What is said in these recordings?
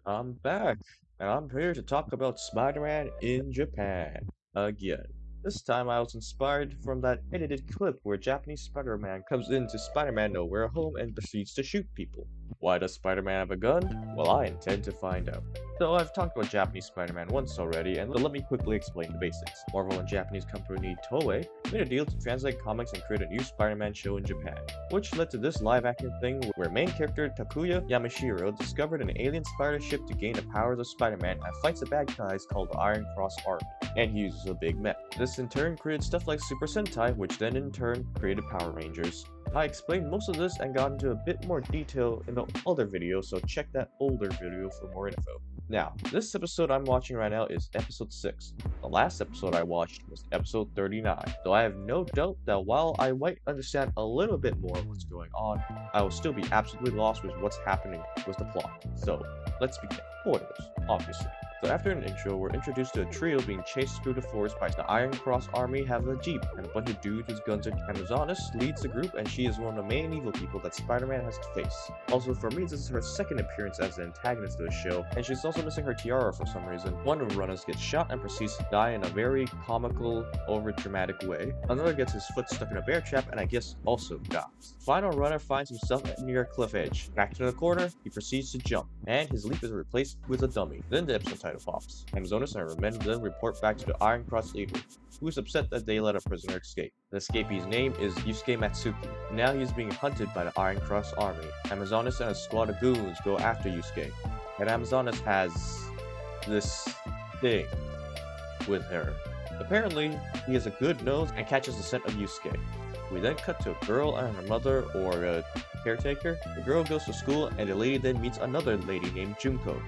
I'm back, and I'm here to talk about Spider-Man in Japan again. This time I was inspired from that edited clip where Japanese Spider-Man comes into Spider-Man Nowhere Home and proceeds to shoot people. Why does Spider-Man have a gun? Well, I intend to find out. So I've talked about Japanese Spider-Man once already, and let me quickly explain the basics. Marvel and Japanese company Toei made a deal to translate comics and create a new Spider-Man show in Japan, which led to this live-action thing where main character Takuya Yamashiro discovered an alien spider ship to gain the powers of Spider-Man and fights a bad guys called the Iron Cross Army, and he uses a big mech. This in turn created stuff like Super Sentai, which then in turn created Power Rangers. I explained most of this and got into a bit more detail in the other video, so check that older video for more info. Now, this episode I'm watching right now is episode 6. The last episode I watched was episode 39, though I have no doubt that while I might understand a little bit more of what's going on, I will still be absolutely lost with what's happening with the plot. So, let's begin. Spoilers, obviously. So after an intro, we're introduced to a trio being chased through the forest by the Iron Cross Army have a jeep, and a bunch of dudes with guns are Amazonas leads the group, and she is one of the main evil people that Spider-Man has to face. Also, for me, this is her second appearance as an antagonist of the show, and she's also missing her tiara for some reason. One of the runners gets shot and proceeds to die in a very comical, over-dramatic way. Another gets his foot stuck in a bear trap, and I guess also dies. Final runner finds himself near a cliff edge. Back to the corner, he proceeds to jump, and his leap is replaced with a dummy. Then the episode title pops. Amazonas and her men then report back to the Iron Cross leader, who is upset that they let a prisoner escape. The escapee's name is Yusuke Matsuki. Now he is being hunted by the Iron Cross army. Amazonas and a squad of goons go after Yusuke, and Amazonas has this thing with her. Apparently, he has a good nose and catches the scent of Yusuke. We then cut to a girl and her mother, or a caretaker. The girl goes to school, and the lady then meets another lady named Junko.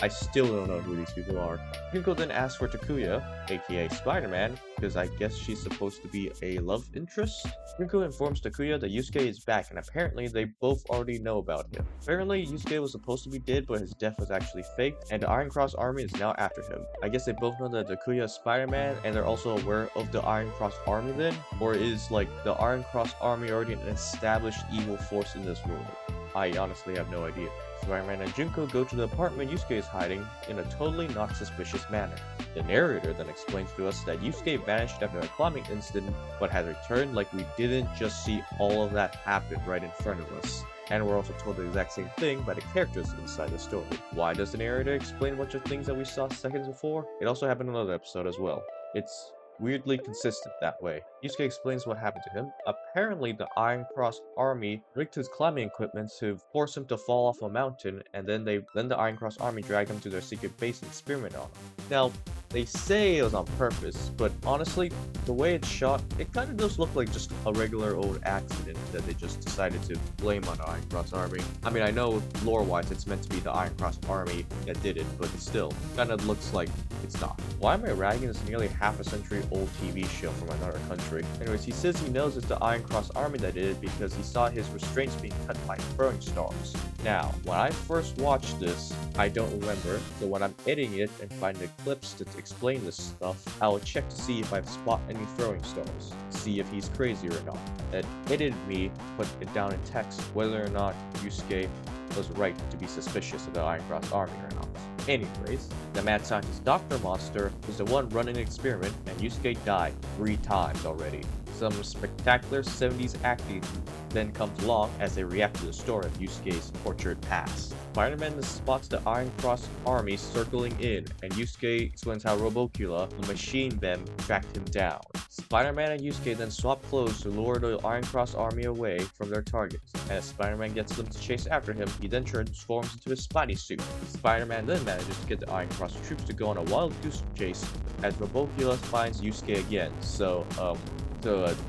I still don't know who these people are. Junko then asks for Takuya, aka Spider-Man, because I guess she's supposed to be a love interest. Junko informs Takuya that Yusuke is back, and apparently they both already know about him. Apparently, Yusuke was supposed to be dead, but his death was actually faked, and the Iron Cross army is now after him. I guess they both know that Takuya is Spider-Man, and they're also aware of the Iron Cross army then? Or is, like, the Iron Cross army already an established evil force in this world? I honestly have no idea. Spider-Man and Junko go to the apartment Yusuke is hiding in a totally not suspicious manner. The narrator then explains to us that Yusuke vanished after a climbing incident, but has returned like we didn't just see all of that happen right in front of us. And we're also told the exact same thing by the characters inside the story. Why does the narrator explain a bunch of things that we saw seconds before? It also happened in another episode as well. It's weirdly consistent that way. Yusuke explains what happened to him. Apparently, the Iron Cross army rigged his climbing equipment to force him to fall off a mountain, and then the Iron Cross army dragged him to their secret base and experiment on him. Now, they say it was on purpose, but honestly, the way it's shot, it kind of does look like just a regular old accident that they just decided to blame on the Iron Cross army. I mean, I know lore-wise it's meant to be the Iron Cross army that did it, but still, kind of looks like it's not. Why am I ragging this nearly half a century old TV show from another country? Anyways, he says he knows it's the Iron Cross army that did it because he saw his restraints being cut by throwing stars. Now, when I first watched this, I don't remember, so when I'm editing it and find the clips to explain this stuff, I will check to see if I spot any throwing stars, see if he's crazy or not. It edited me put it down in text whether or not Yusuke was right to be suspicious of the Iron Cross army or not. Anyways, the mad scientist Dr. Monster is the one running the experiment, and Yusuke died 3 times already. Some spectacular 70s acting then comes along as they react to the story of Yusuke's tortured past. Spider-Man spots the Iron Cross army circling in, and Yusuke explains how Robocula, the machine them, tracked him down. Spider-Man and Yusuke then swap clothes to lure the Iron Cross army away from their targets, and as Spider-Man gets them to chase after him, he then transforms into his Spidey suit. Spider-Man then manages to get the Iron Cross troops to go on a wild goose chase as Robocula finds Yusuke again, so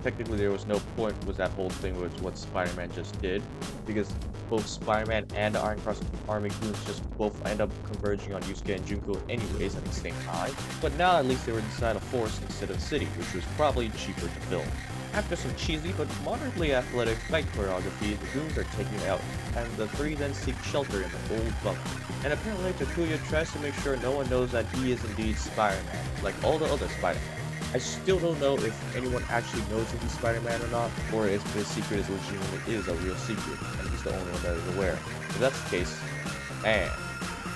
technically there was no point with that whole thing with what Spider-Man just did, because both Spider-Man and the Iron Cross army goons just both end up converging on Yusuke and Junko anyways at the same time. But now at least they were inside a forest instead of a city, which was probably cheaper to film. After some cheesy but moderately athletic fight choreography, the goons are taken out, and the three then seek shelter in the old bunker. And apparently Takuya tries to make sure no one knows that he is indeed Spider-Man, like all the other Spider-Man. I still don't know if anyone actually knows if he's Spider-Man or not, or if his secret is legitimately a real secret, and he's the only one that is aware. If that's the case, man,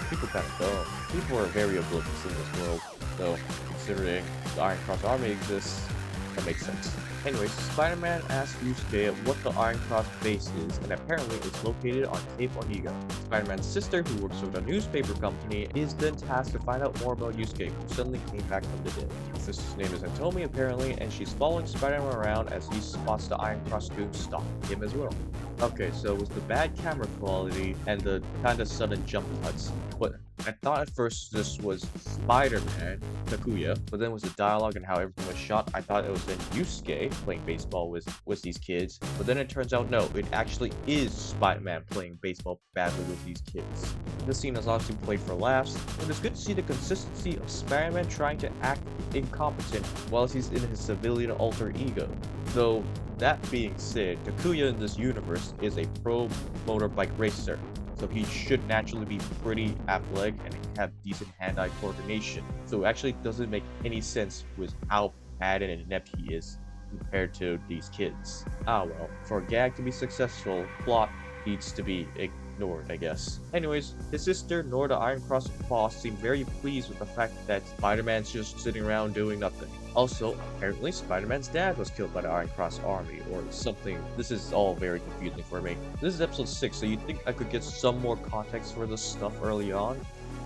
People kind of don't. People are very oblivious in this world, though, considering the Iron Cross Army exists, that makes sense. Anyways, Spider-Man asks Yusuke what the Iron Cross base is, and apparently it's located on Cape Oniga. Spider-Man's sister, who works with a newspaper company, is then tasked to find out more about Yusuke, who suddenly came back from the dead. His sister's name is Hitomi, apparently, and she's following Spider-Man around as he spots the Iron Cross goon stalking him as well. Okay, so it was the bad camera quality and the kind of sudden jump cuts, but I thought at first this was Spider-Man, Takuya, but then with the dialogue and how everything was shot, I thought it was then Yusuke playing baseball with these kids, but then it turns out no, it actually is Spider-Man playing baseball badly with these kids. This scene is obviously played for laughs, but it's good to see the consistency of Spider-Man trying to act incompetent while he's in his civilian alter ego. Though, that being said, Takuya in this universe is a pro motorbike racer, so he should naturally be pretty athletic and have decent hand-eye coordination. So it actually doesn't make any sense with how bad and inept he is compared to these kids. Ah well, for a gag to be successful, plot needs to be ignored, I guess. Anyways, his sister, nor the Iron Cross boss, seem very pleased with the fact that Spider-Man's just sitting around doing nothing. Also, apparently Spider-Man's dad was killed by the Iron Cross army, or something. This is all very confusing for me. This is episode 6, so you'd think I could get some more context for this stuff early on,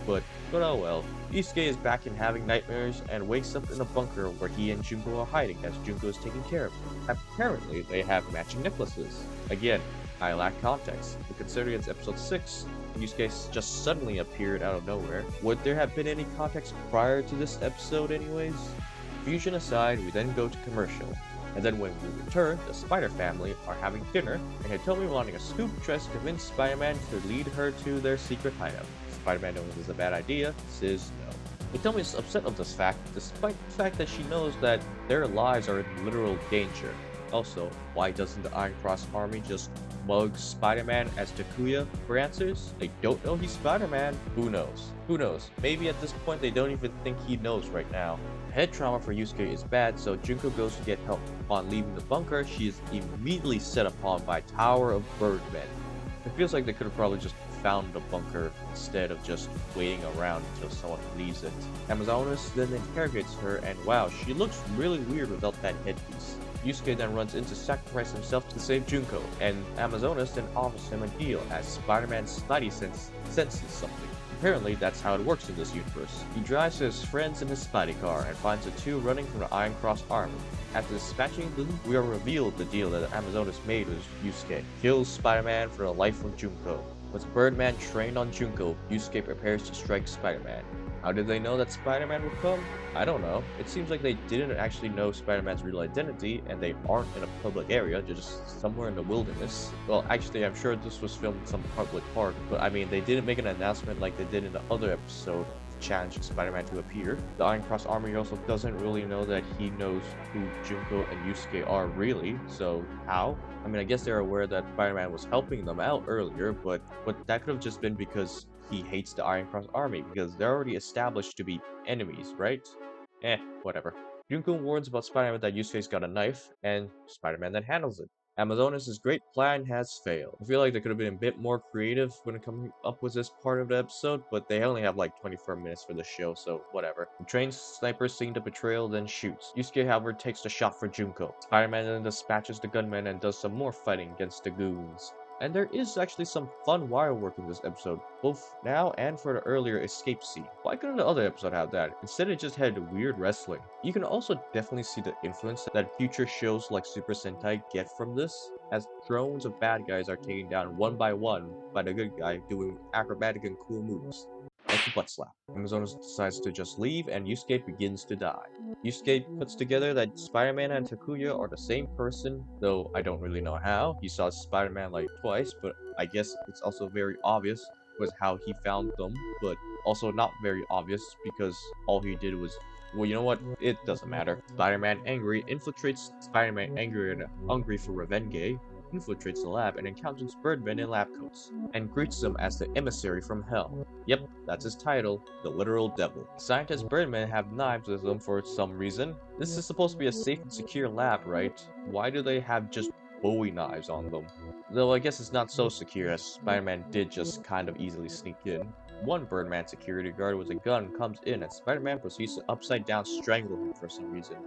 but oh well. Yusuke is back in having nightmares and wakes up in a bunker where he and Junko are hiding as Junko is taking care of him. Apparently, they have matching necklaces. Again, I lack context, but considering it's episode 6, Yusuke just suddenly appeared out of nowhere. Would there have been any context prior to this episode anyways? Fusion aside, we then go to commercial. And then when we return, the Spider family are having dinner, and Hitomi wanting a scoop tries to convince Spider-Man to lead her to their secret hideout. Spider-Man knowing this is a bad idea, says no. Hitomi is upset of this fact, despite the fact that she knows that their lives are in literal danger. Also, why doesn't the Iron Cross army just mug Spider-Man as Takuya for answers? They don't know he's Spider-Man. Who knows? Who knows? Maybe at this point they don't even think he knows right now. Head trauma for Yusuke is bad, so Junko goes to get help. Upon leaving the bunker, she is immediately set upon by Tower of Birdmen. It feels like they could have probably just found the bunker instead of just waiting around until someone leaves it. Amazonas then interrogates her, and wow, she looks really weird without that headpiece. Yusuke then runs in to sacrifice himself to save Junko, and Amazonas then offers him a deal as Spider-Man's Spidey senses something. Apparently, that's how it works in this universe. He drives to his friends in his Spidey car and finds the two running from the Iron Cross army. After dispatching them, we are revealed the deal that Amazonas made with Yusuke. Kills Spider-Man for the life of Junko. With Birdman trained on Junko, Yusuke prepares to strike Spider-Man. How did they know that Spider-Man would come? I don't know. It seems like they didn't actually know Spider-Man's real identity, and they aren't in a public area, they're just somewhere in the wilderness. Well, actually, I'm sure this was filmed in some public park, but I mean, they didn't make an announcement like they did in the other episode, challenging Spider-Man to appear. The Iron Cross army also doesn't really know that he knows who Junko and Yusuke are really, so how? I mean, I guess they're aware that Spider-Man was helping them out earlier, but that could have just been because he hates the Iron Cross army, because they're already established to be enemies, right? Whatever. Junko warns about Spider-Man that Yusuke's got a knife, and Spider-Man then handles it. Amazonas' great plan has failed. I feel like they could have been a bit more creative when coming up with this part of the episode, but they only have like 24 minutes for the show, so whatever. The trained sniper seeing the betrayal then shoots. Yusuke, however, takes the shot for Junko. Spider-Man then dispatches the gunman and does some more fighting against the goons. And there is actually some fun wire work in this episode, both now and for the earlier escape scene. Why couldn't the other episode have that? Instead it just had weird wrestling. You can also definitely see the influence that future shows like Super Sentai get from this, as drones of bad guys are taken down one by one by the good guy doing acrobatic and cool moves. Like the butt slap. Amazonas decides to just leave and Yusuke begins to die. Yusuke puts together that Spider-Man and Takuya are the same person, though I don't really know how. He saw Spider-Man like twice, but I guess it's also very obvious was how he found them, but also not very obvious because all he did was, well, you know what? It doesn't matter. Spider-Man angry infiltrates Spider-Man angry and hungry for revenge, infiltrates the lab and encounters Birdman in lab coats, and greets them as the emissary from hell. Yep, that's his title, the literal devil. Scientist Birdman have knives with them for some reason. This is supposed to be a safe and secure lab, right? Why do they have just Bowie knives on them? Though I guess it's not so secure as Spider-Man did just kind of easily sneak in. One Birdman security guard with a gun comes in and Spider-Man proceeds to upside down strangle him for some reason.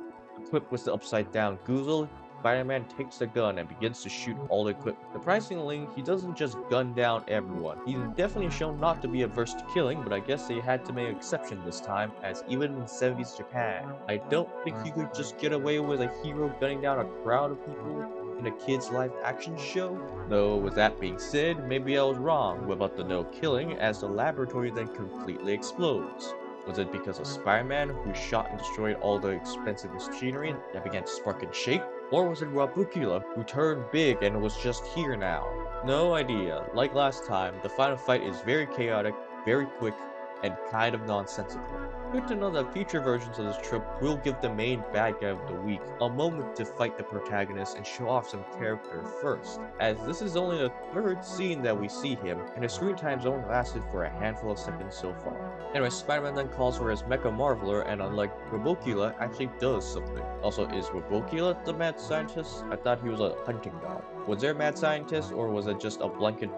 Equipped with the upside down goozle, Spider-Man takes the gun and begins to shoot all the equipment. Surprisingly, he doesn't just gun down everyone. He's definitely shown not to be averse to killing, but I guess they had to make an exception this time, as even in 70s Japan, I don't think you could just get away with a hero gunning down a crowd of people in a kid's live action show. Though, with that being said, maybe I was wrong about the no killing, as the laboratory then completely explodes. Was it because of Spider-Man, who shot and destroyed all the expensive machinery that began to spark and shake? Or was it Rabukula, who turned big and was just here now? No idea. Like last time, the final fight is very chaotic, very quick, and kind of nonsensical. Good to know that future versions of this trope will give the main bad guy of the week a moment to fight the protagonist and show off some character first, as this is only the third scene that we see him, and his screen time's only lasted for a handful of seconds so far. Anyway, Spider-Man then calls for his Mecha Marveler, and unlike Robocula, actually does something. Also, is Robocula the mad scientist? I thought he was a hunting dog. Was there a mad scientist, or was it just a blanket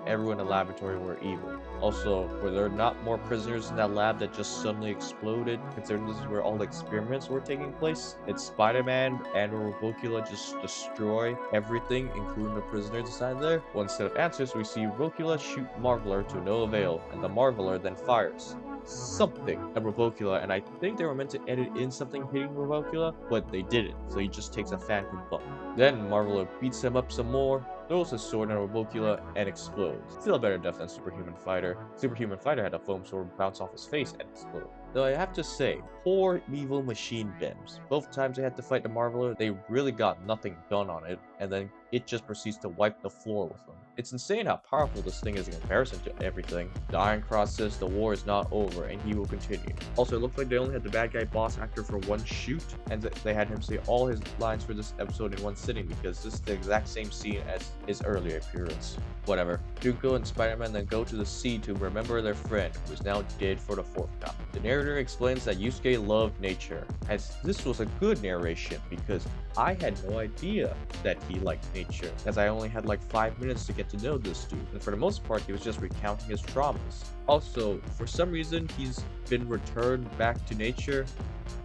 everyone in the laboratory were evil? Also, were there not more prisoners in that lab that just suddenly exploded, considering this is where all the experiments were taking place? Did Spider-Man and Robocula just destroy everything, including the prisoners inside there? Well, instead of answers, we see Robocula shoot Marveler to no avail, and the Marveler then fires something at Robocula, and I think they were meant to edit in something hitting Robocula, but they didn't, so he just takes a phantom bump. Then Marveler beats him up some more, throws his sword at Robocula, and explodes. Still a better death than Superhuman Fighter. Superhuman Fighter had a foam sword bounce off his face and explode. Though I have to say, poor evil machine Bims. Both times they had to fight the Marveler, they really got nothing done on it, and then it just proceeds to wipe the floor with them. It's insane how powerful this thing is in comparison to everything. The Iron Cross says the war is not over and he will continue. Also, it looks like they only had the bad guy boss actor for one shoot, and they had him say all his lines for this episode in one sitting because this is the exact same scene as his earlier appearance. Whatever. Junko and Spider-Man then go to the sea to remember their friend, who is now dead for the fourth time. The narrator explains that Yusuke loved nature, as this was a good narration because I had no idea that he liked nature, as I only had like 5 minutes to get to know this dude, and for the most part he was just recounting his traumas. Also, for some reason he's been returned back to nature.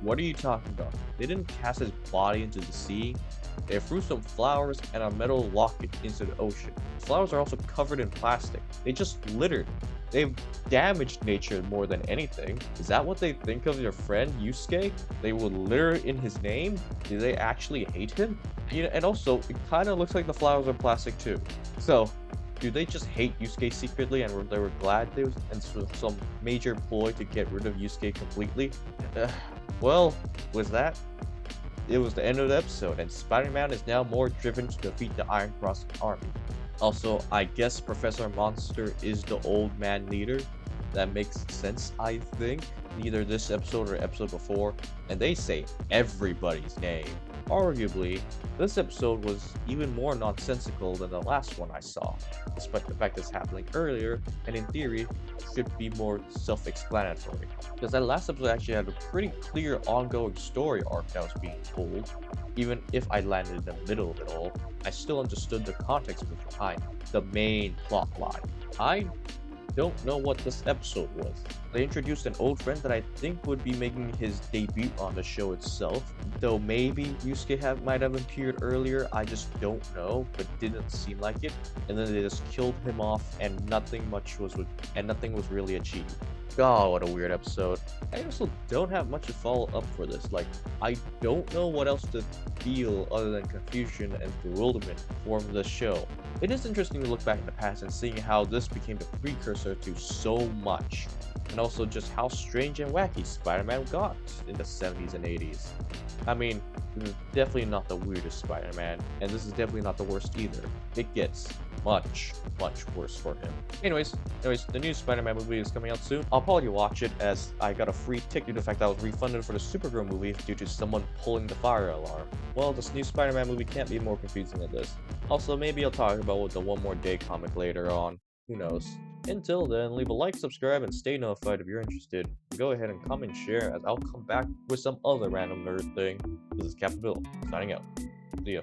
What are you talking about? They didn't cast his body into the sea. They threw some flowers and a metal locket into the ocean. The flowers are also covered in plastic. They just littered. They've damaged nature more than anything. Is that what they think of your friend Yusuke? They would litter in his name? Do they actually hate him? You know, and also, it kind of looks like the flowers are plastic too. So, do they just hate Yusuke secretly and they were glad there was some major ploy to get rid of Yusuke completely? Well, was that? It was the end of the episode, and Spider-Man is now more driven to defeat the Iron Cross army. Also, I guess Professor Monster is the old man leader. That makes sense, I think. Either this episode or episode before, and they say everybody's name. Arguably, this episode was even more nonsensical than the last one I saw, despite the fact that it's happening earlier, and in theory, should be more self-explanatory. Because that last episode actually had a pretty clear ongoing story arc that was being told. Even if I landed in the middle of it all, I still understood the context behind the main plot line. I don't know what this episode was. They introduced an old friend that I think would be making his debut on the show itself, though maybe Yusuke might have appeared earlier, I just don't know, but didn't seem like it. And then they just killed him off, and nothing was really achieved. God, what a weird episode. I also don't have much to follow up for this. Like, I don't know what else to feel other than confusion and bewilderment from the show. It is interesting to look back in the past and seeing how this became the precursor to so much, and also just how strange and wacky Spider-Man got in the 70s and 80s. I mean, this is definitely not the weirdest Spider-Man, and this is definitely not the worst either. It gets much worse for him. Anyways, the new Spider-Man movie is coming out soon. I'll probably watch it, as I got a free ticket due to the fact that I was refunded for the Supergirl movie due to someone pulling the fire alarm. Well, this new Spider-Man movie can't be more confusing than this. Also, maybe I'll talk about the One More Day comic later on. Who knows? Until then, leave a like, subscribe, and stay notified if you're interested. Go ahead and comment and share, as I'll come back with some other random nerd thing. This is Captain Bill, signing out. See ya.